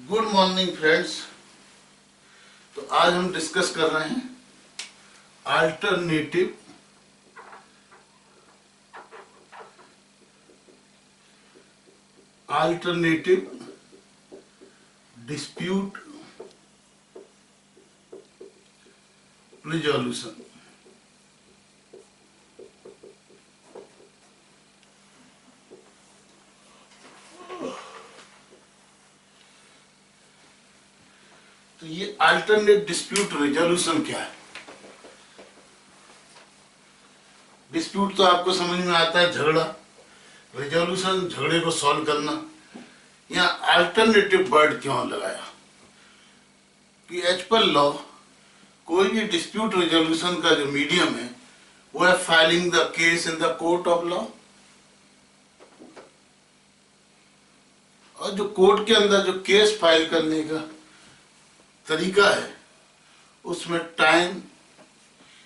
Good morning friends. तो आज हम डिस्कस कर रहे हैं अल्टरनेटिव डिस्प्यूट रिजोल्यूशन। तो ये अल्टरनेट डिस्प्यूट रिजोल्यूशन क्या है? डिस्प्यूट तो आपको समझ में आता है झगड़ा, रिजोल्यूशन झगड़े को सॉल्व करना। यहाँ अल्टरनेटिव वर्ड क्यों लगाया कि एज पर लॉ कोई भी डिस्प्यूट रिजोल्यूशन का जो मीडियम है वो है filing the case in the court of law. और जो कोर्ट के अंदर जो केस फाइल करने का तरीका है उसमें टाइम,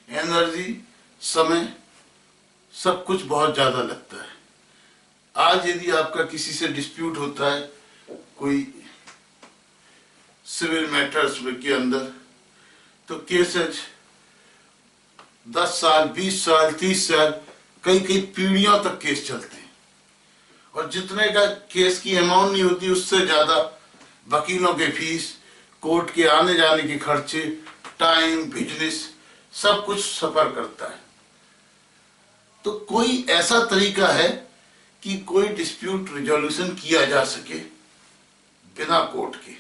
एनर्जी, समय सब कुछ बहुत ज्यादा लगता है। आज यदि आपका किसी से डिस्प्यूट होता है कोई सिविल मैटर्स के अंदर, तो केसेज 10 साल, 20 साल, 30 साल, कई कई पीढ़ियों तक केस चलते हैं। और जितने का केस की अमाउंट नहीं होती उससे ज्यादा वकीलों के फीस, कोर्ट के आने जाने के खर्चे, टाइम, बिजनेस सब कुछ सफर करता है। तो कोई ऐसा तरीका है कि कोई डिस्प्यूट रिजोल्यूशन किया जा सके बिना कोर्ट के?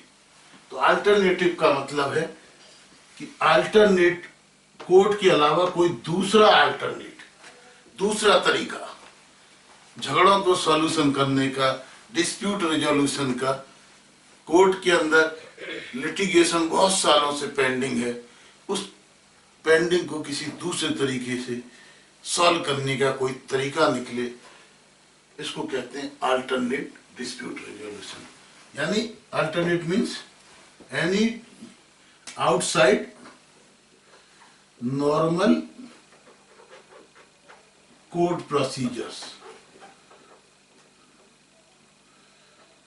तो अल्टरनेटिव का मतलब है कि अल्टरनेट कोर्ट के अलावा कोई दूसरा तरीका झगड़ों को सॉल्यूशन करने का, डिस्प्यूट रिजोल्यूशन का। कोर्ट के अंदर लिटिगेशन बहुत सालों से पेंडिंग है, उस पेंडिंग को किसी दूसरे तरीके से सॉल्व करने का कोई तरीका निकले, इसको कहते हैं अल्टरनेट डिस्प्यूट रिजोल्यूशन। यानी alternate means any outside normal court procedures.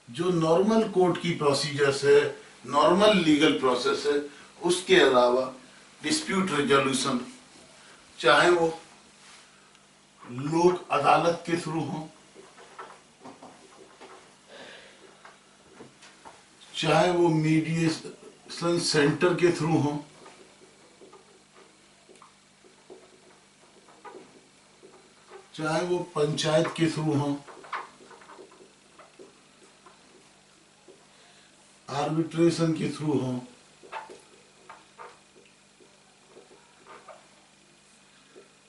जो नॉर्मल कोर्ट की प्रोसीजर्स है, नॉर्मल लीगल प्रोसेस है, उसके अलावा डिस्प्यूट रिजोल्यूशन, चाहे वो लोक अदालत के थ्रू हो, चाहे वो मीडिएशन सेंटर के थ्रू हो, चाहे वो पंचायत के थ्रू हो, आर्बिट्रेशन के थ्रू हो,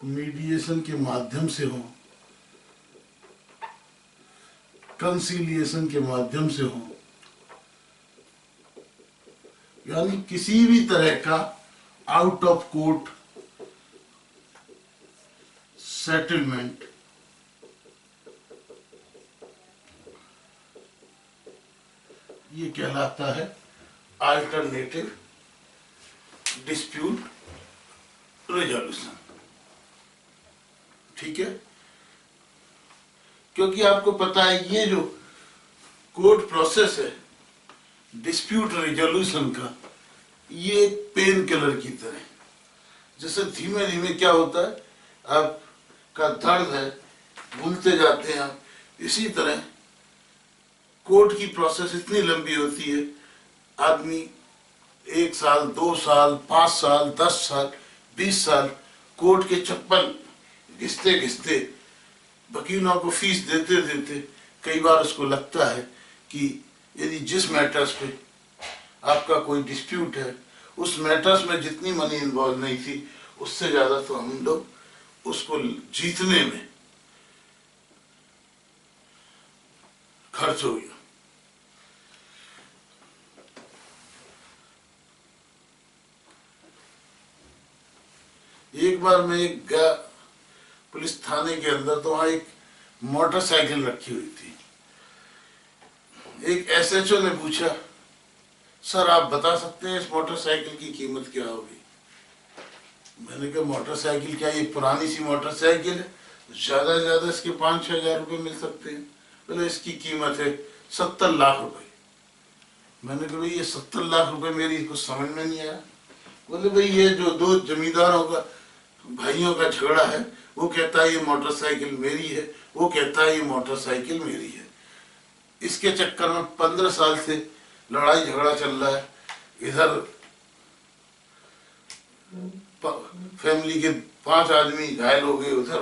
मीडिएशन के माध्यम से हो, कंसीलिएशन के माध्यम से हो, यानी किसी भी तरह का आउट ऑफ कोर्ट सेटलमेंट ये कहलाता है अल्टरनेटिव डिस्प्यूट रिजोल्यूशन। ठीक है, क्योंकि आपको पता है ये जो कोर्ट प्रोसेस है डिस्प्यूट रिजोल्यूशन का, ये पेन किलर की तरह, जैसे धीमे धीमे क्या होता है आपका दर्द है, भूलते जाते हैं आप, इसी तरह कोर्ट की प्रोसेस इतनी लंबी होती है, आदमी 1 साल, 2 साल, 5 साल, 10 साल, 20 साल कोर्ट के चप्पल घिसते घिसते, वकीलों को फीस देते देते कई बार उसको लगता है कि यदि जिस मैटर्स पे आपका कोई डिस्प्यूट है उस मैटर्स में जितनी मनी इन्वॉल्व नहीं थी उससे ज्यादा तो हम लोग उसको जीतने में खर्च हो गया। एक बार मैं गया पुलिस थाने के अंदर, तो वहां एक मोटरसाइकिल रखी हुई थी। एक एसएचओ ने पूछा, सर आप बता सकते हैं इस मोटरसाइकिल की कीमत क्या होगी? मैंने कहा मोटरसाइकिल क्या, ये पुरानी सी मोटरसाइकिल है, ज्यादा से ज्यादा इसके 5-6 हजार रुपये मिल सकते हैं। बोले इसकी कीमत है 70 लाख रुपए। मैंने कहा भाई ये 70 लाख रुपए मेरी कुछ समझ में नहीं आया। बोले भाई ये जो दो जमींदारों का भाइयों का झगड़ा है, वो कहता है ये मोटरसाइकिल मेरी है, वो कहता है ये मोटरसाइकिल मेरी है। इसके चक्कर में 15 साल से लड़ाई झगड़ा चल रहा है। इधर फैमिली के 5 आदमी घायल हो गए, उधर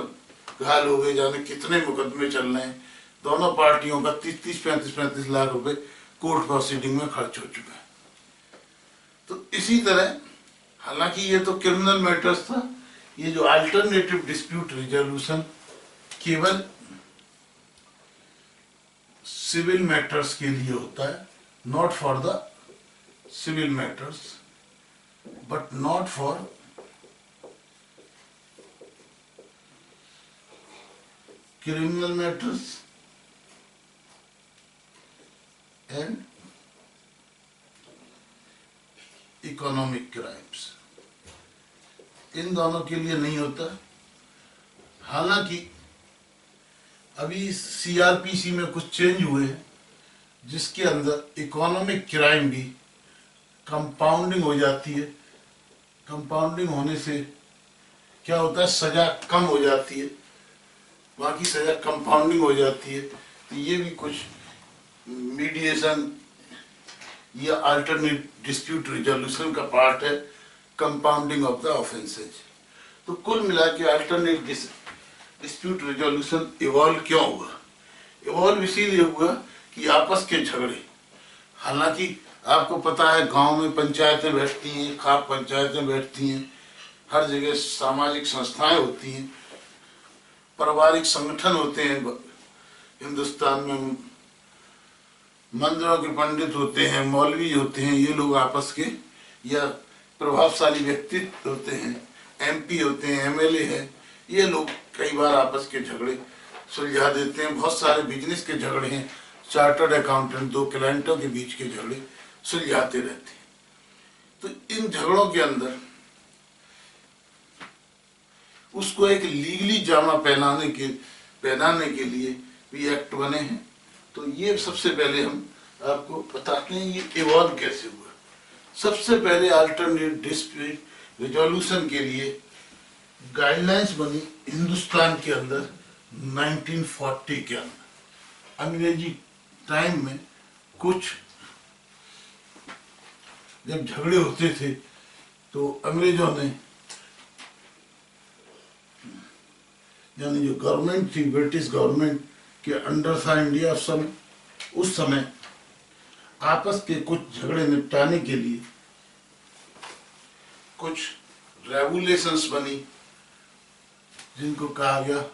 घायल हो गए, जाने कितने मुकदमे चल रहे हैं। दोनों पार्टियों का 30-35 लाख रुपए कोर्ट प्रोसीडिंग में खर्च हो चुका है। तो इसी तरह, हालांकि ये तो क्रिमिनल मैटर्स था, ये जो अल्टरनेटिव डिस्प्यूट रिजोल्यूशन केवल सिविल मैटर्स के लिए होता है, not for the civil matters but not for criminal matters and economic crimes, इन दोनों के लिए नहीं होता। हालांकि अभी सीआरपीसी में कुछ चेंज हुए हैं, जिसके अंदर इकोनॉमिक क्राइम भी कंपाउंडिंग हो जाती है। कंपाउंडिंग होने से क्या होता है, सजा कम हो जाती है, बाकी सजा कंपाउंडिंग हो जाती है। तो ये भी कुछ मीडिएशन या अल्टरनेट डिस्प्यूट रिजोल्यूशन का पार्ट है, कंपाउंडिंग ऑफ द ऑफेंसेज। तो कुल मिला के अल्टरनेट डिस्प्यूट रिजोल्यूशन इवॉल्व क्यों हुआ? इवॉल्व इसीलिए हुआ कि आपस के झगड़े, हालांकि आपको पता है गांव में पंचायतें बैठती हैं, खाप पंचायतें बैठती हैं, हर जगह सामाजिक संस्थाएं होती हैं, पारिवारिक संगठन होते हैं। हिंदुस्तान में मंदिरों के पंडित होते हैं, मौलवी होते हैं, ये लोग आपस के, या प्रभावशाली व्यक्तित्व होते हैं, एमपी होते हैं, एमएलए हैं, ये लोग कई बार आपस के झगड़े सुलझा देते हैं। बहुत सारे बिजनेस के झगड़े हैं, चार्टर्ड अकाउंटेंट दो क्लाइंटों के बीच के झगड़े सुलझाते रहते हैं। तो इन झगड़ों के अंदर उसको एक लीगली जामा पहनाने के लिए भी एक्ट बने हैं। तो ये सबसे पहले हम आपको बताते हैं ये इवॉल्व कैसे हुआ। सबसे पहले अल्टरनेट डिस्प्यूट रिजोल्यूशन के लिए गाइडलाइंस बनी हिंदुस्तान के अंदर 1940 के अंदर। अंग्रेजी टाइम में कुछ जब झगड़े होते थे तो अंग्रेजों ने, यानी जो गवर्नमेंट थी, ब्रिटिश गवर्नमेंट के अंडर था इंडिया उस समय आपस के कुछ झगड़े निपटाने के लिए कुछ रेगुलेशंस बनी, जिनको कहा गया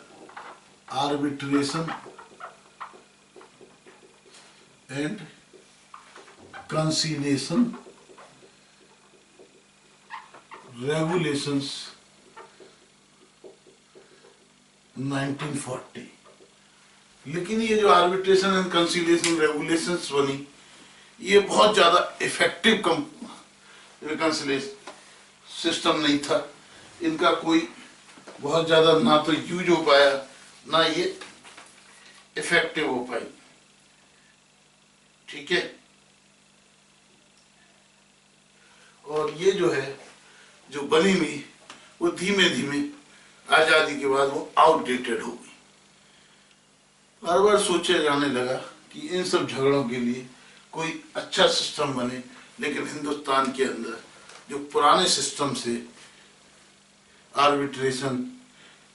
आर्बिट्रेशन एंड कंसीलिएशन रेगुलेशंस 1940। लेकिन ये जो आर्बिट्रेशन एंड कंसीलिएशन रेगुलेशंस बनी, ये बहुत ज्यादा इफेक्टिव रिकंसिलिएशन सिस्टम नहीं था। इनका कोई बहुत ज्यादा ना तो यूज हो पाया, ना ये इफेक्टिव हो पाई। ठीक है, और ये जो है जो बनी हुई, वो धीमे धीमे आजादी के बाद वो आउटडेटेड हो गई। बार बार सोचा जाने लगा कि इन सब झगड़ों के लिए कोई अच्छा सिस्टम बने, लेकिन हिंदुस्तान के अंदर जो पुराने सिस्टम से आर्बिट्रेशन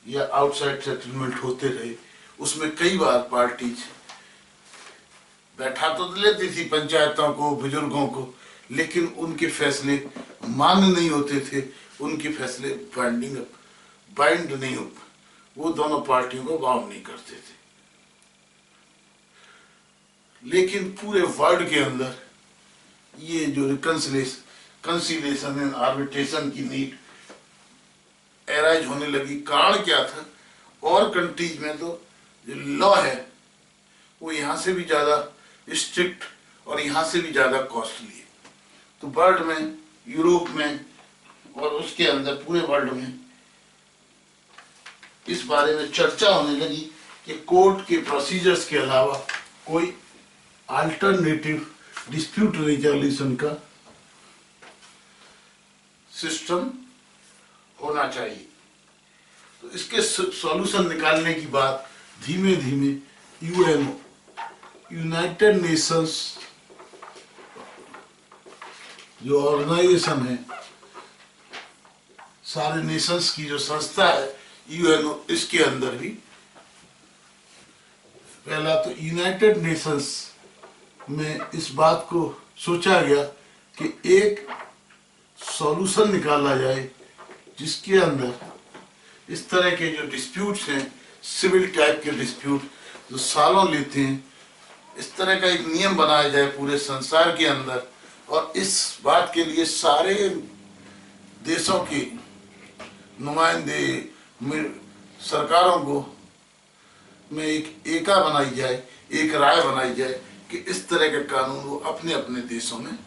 या आउटसाइड सेटलमेंट होते रहे, उसमें कई बार पार्टीज बैठा तो लेती थी पंचायतों को, बुजुर्गों को, लेकिन उनके फैसले मान्य नहीं होते थे, उनके फैसले बाइंड नहीं हो, वो दोनों पार्टियों को बाउंड नहीं करते थे। लेकिन पूरे वर्ल्ड के अंदर ये जो कंसीलिएशन एंड आर्बिट्रेशन की नीड एराइज होने लगी। कारण क्या था? और कंट्रीज में तो जो लॉ है वो यहाँ से भी ज्यादा स्ट्रिक्ट और यहाँ से भी ज्यादा कॉस्टली है। तो वर्ल्ड में, यूरोप में और उसके अंदर पूरे वर्ल्ड में इस बारे में चर्चा होने लगी कि कोर्ट के प्रोसीजर्स के अलावा कोई अल्टरनेटिव डिस्प्यूट रिजोल्यूशन का सिस्टम होना चाहिए। तो इसके सॉल्यूशन निकालने की बात धीमे धीमे यूएनओ, यूनाइटेड नेशंस जो ऑर्गेनाइजेशन है, सारे नेशंस की जो संस्था है यूएनओ, इसके अंदर भी पहला तो यूनाइटेड नेशंस में इस बात को सोचा गया कि एक सॉल्यूशन निकाला जाए जिसके अंदर इस तरह के जो डिस्प्यूट्स हैं, सिविल टाइप के डिस्प्यूट जो सालों लेते हैं, इस तरह का एक नियम बनाया जाए पूरे संसार के अंदर। और इस बात के लिए सारे देशों के नुमाइंदे, सरकारों को में एक एका बनाई जाए, एक राय बनाई जाए कि इस तरह के कानून वो अपने अपने देशों में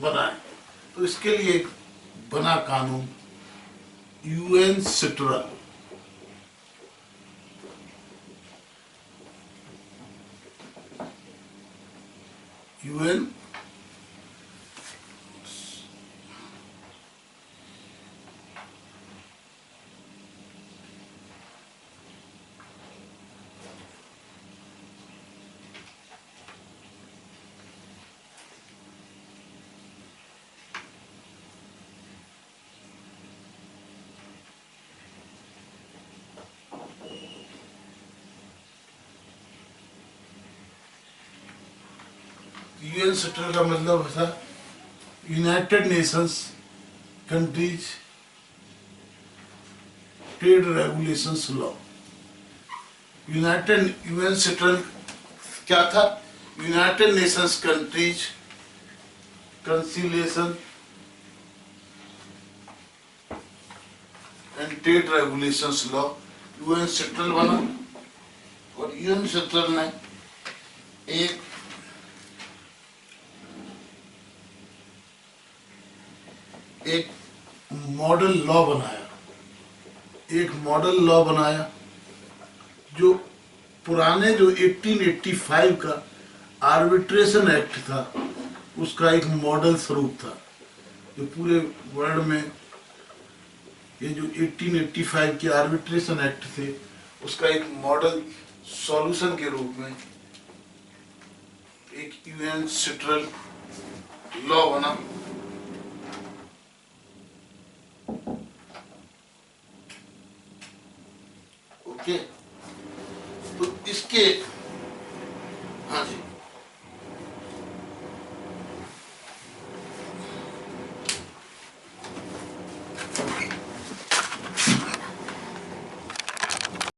बनाए। तो इसके लिए एक बना कानून UN citral. UN UN citral का मतलब था United Nations countries trade regulations law. UN citral क्या था? United Nations countries conciliation and trade regulations law, UN citral बना। और यूएन सिट्रल ने एक मॉडल लॉ बनाया, एक मॉडल लॉ बनाया जो पुराने जो 1885 का आर्बिट्रेशन एक्ट था उसका एक मॉडल स्वरूप था। जो पूरे वर्ल्ड में ये जो 1885 के आर्बिट्रेशन एक्ट थे उसका एक मॉडल सॉल्यूशन के रूप में एक यूएन सिट्रल लॉ बना। ओके, तो इसके हाँ जी,